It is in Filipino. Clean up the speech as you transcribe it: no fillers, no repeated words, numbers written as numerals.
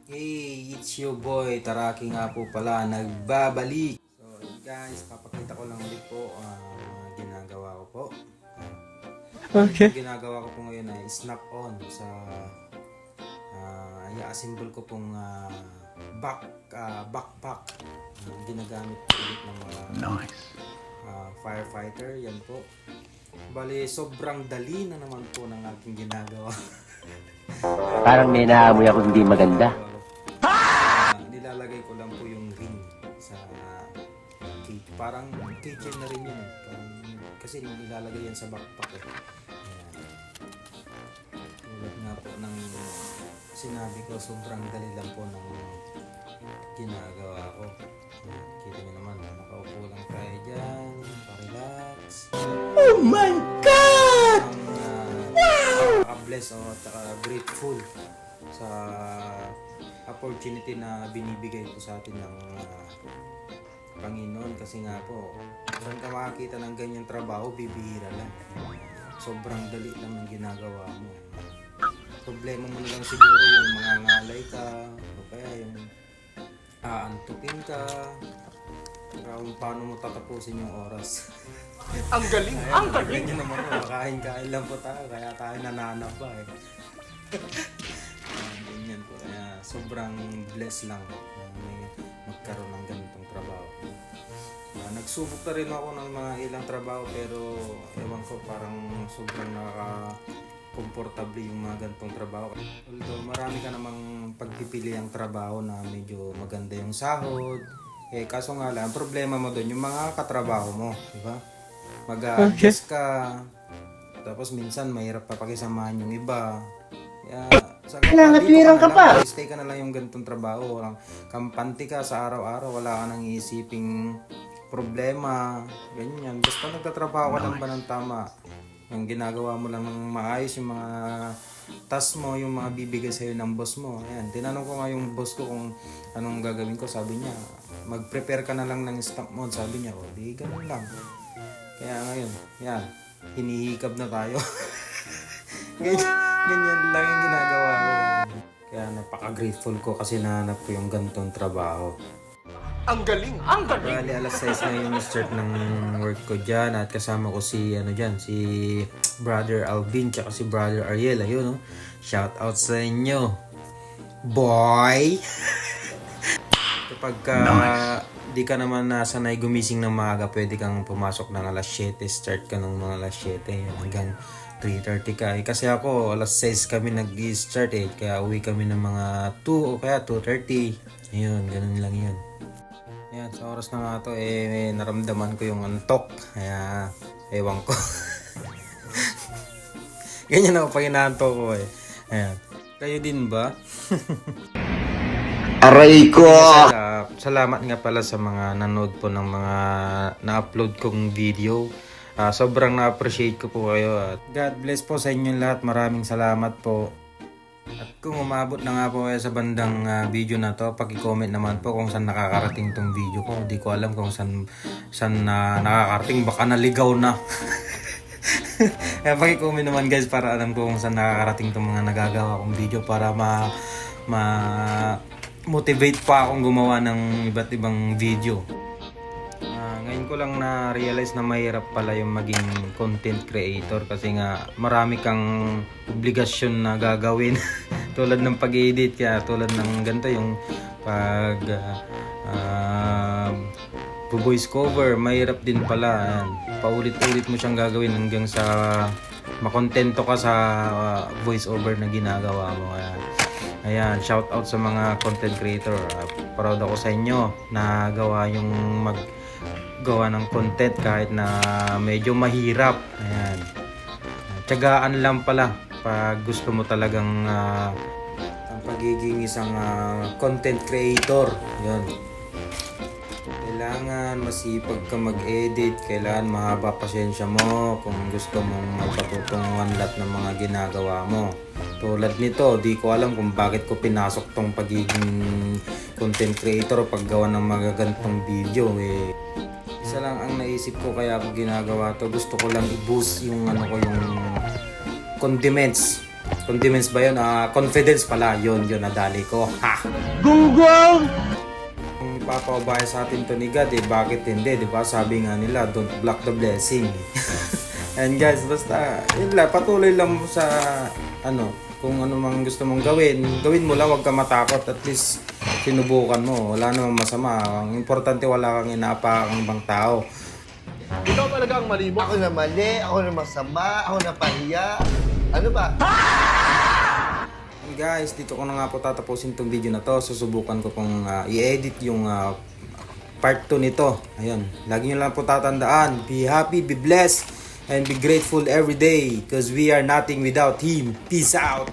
Hey, it's your boy, Taraki nga po pala, nagbabalik. So guys, papakita ko lang ulit po mga ginagawa ko po. Okay. Yung ginagawa ko po ngayon ay snap on sa i-assemble ko pong backpack. Ginagamit ko ulit ng mga firefighter, yan po. Bali, sobrang dali na naman po ng aking ginagawa. Parang may naamoy ako hindi maganda. Nilalagay ko lang po yung ring sa parang keychain na rin yun. Kasi nilalagay yan sa backpack. Ayan. Tulad nga po ng sinabi ko, sobrang dali lang po ng ginagawa ko. Kita nyo naman, nakaupo lang tayo dyan, pa-relax. Oh my God! Bless at grateful sa opportunity na binibigay po sa atin ng Panginoon, kasi nga po saan ka makakita ng ganyang trabaho, bibihira lang. Sobrang dali lang ng ginagawa mo. Problema mo na lang siguro yung mga ngalay ka o kaya yung aantukin ka, kung paano mo tatapusin yung oras. Ang galing! Ang galing! Ganyan naman po, makain-kain lang po tayo, kaya tayo nananap ba eh. Ganyan po, kaya sobrang blessed lang na may magkaroon ng ganitong trabaho. Nagsubok na rin ako ng mga ilang trabaho, pero ewan ko, parang sobrang komportable yung mga ganitong trabaho. Although marami ka namang pagpipili ang trabaho na medyo maganda yung sahod, kaso nga lang, problema mo doon yung mga katrabaho mo, di ba? Mag-a-adjust ka, tapos minsan mahirap pa pakisamahan yung iba. Nangatwirang ka pa! Stay ka na lang yung ganitong trabaho. Walang kampante ka sa araw-araw, wala ka nang iisiping problema, ganyan. Basta nagtatrabaho ka lang ba ng tama, yung ginagawa mo lang ng maayos yung mga task mo, yung mga bibigay sa'yo ng boss mo. Ayan, tinanong ko nga yung boss ko kung anong gagawin ko. Sabi niya, mag-prepare ka na lang ng stamp mo. Sabi niya, di ganun lang. Kaya ngayon, yan, hinihikab na tayo. Ganyan lang yung ginagawa ko. Kaya napaka-grateful ko kasi nahanap ko yung ganitong trabaho. Ang galing! Ang galing! Bali, alas 6 na yung start ng work ko dyan at kasama ko si si Brother Alvin tsaka si Brother Ariel. Ayun, no? Shout out sa inyo, boy! Kapag di ka naman nasanay gumising ng maaga, pwede kang pumasok ng alas 7, start ka ng mga alas 7 hanggang 3:30 ka. Kasi ako, alas 6 kami nag-start kaya uwi kami ng mga 2 o kaya 2:30. Ayun, ganun lang yun. Ayan, sa oras na nga to, naramdaman ko yung antok. Kaya, ewan ko. Ganyan ako pag inaantok ko Ayan. Kayo din ba? Aray ko! Salamat nga pala sa mga nanood po ng mga na-upload kong video. Sobrang na-appreciate ko po kayo. At God bless po sa inyong lahat. Maraming salamat po. At kung umabot na nga po kayo sa bandang video na to, paki-comment naman po kung saan nakakarating tong video ko. Hindi ko alam kung saan nakakarating. Baka naligaw na. Kaya paki-comment naman guys para alam ko kung saan nakakarating tong mga nagagawa kong video para motivate pa akong gumawa ng iba't ibang video. Ngayon ko lang na-realize na mahirap pala yung maging content creator kasi nga marami kang obligasyon na gagawin tulad ng pag-edit, kaya tulad ng ganito yung pag voice cover, mahirap din pala. Ayan, paulit-ulit mo siyang gagawin hanggang sa makontento ka sa voice over na ginagawa mo. Ayan, shout out sa mga content creator. Proud ako sa inyo na gawa yung gawa ng content kahit na medyo mahirap. Ayan. Tiyagaan lang pala pag gusto mo talagang ang pagiging isang content creator. Yan. Kailangan masipag ka mag-edit, kailangan mahaba pasensya mo kung gusto mong magpatutunguhan lahat ng mga ginagawa mo. Tulad nito, di ko alam kung bakit ko pinasok tong pagiging content creator o paggawa ng mga ganitong video Isa lang ang naisip ko kaya ako ginagawa to. Gusto ko lang i-boost yung yung condiments Condiments ba yun? Confidence pala. Yun, nadali ko. Ha! Gunggong! Kung papaubaya sa atin to ni God, bakit hindi? Diba? Sabi nga nila, don't block the blessing. And guys, basta, yun lang, patuloy lang mo sa, kung ano mang gusto mong gawin mo lang, huwag ka matakot. At least, sinubukan mo. Wala namang masama. Ang importante, wala kang inaapakang ibang tao. Ikaw talaga ang mali mo. Ako na mali, ako na masama, ako na pahiya. Ano ba? Guys, dito ko na nga po tatapusin tong video na to. Susubukan ko pong i-edit yung part 2 nito. Ayun, lagi nyo lang po tatandaan. Be happy, be blessed, and be grateful every day. Because we are nothing without Him. Peace out!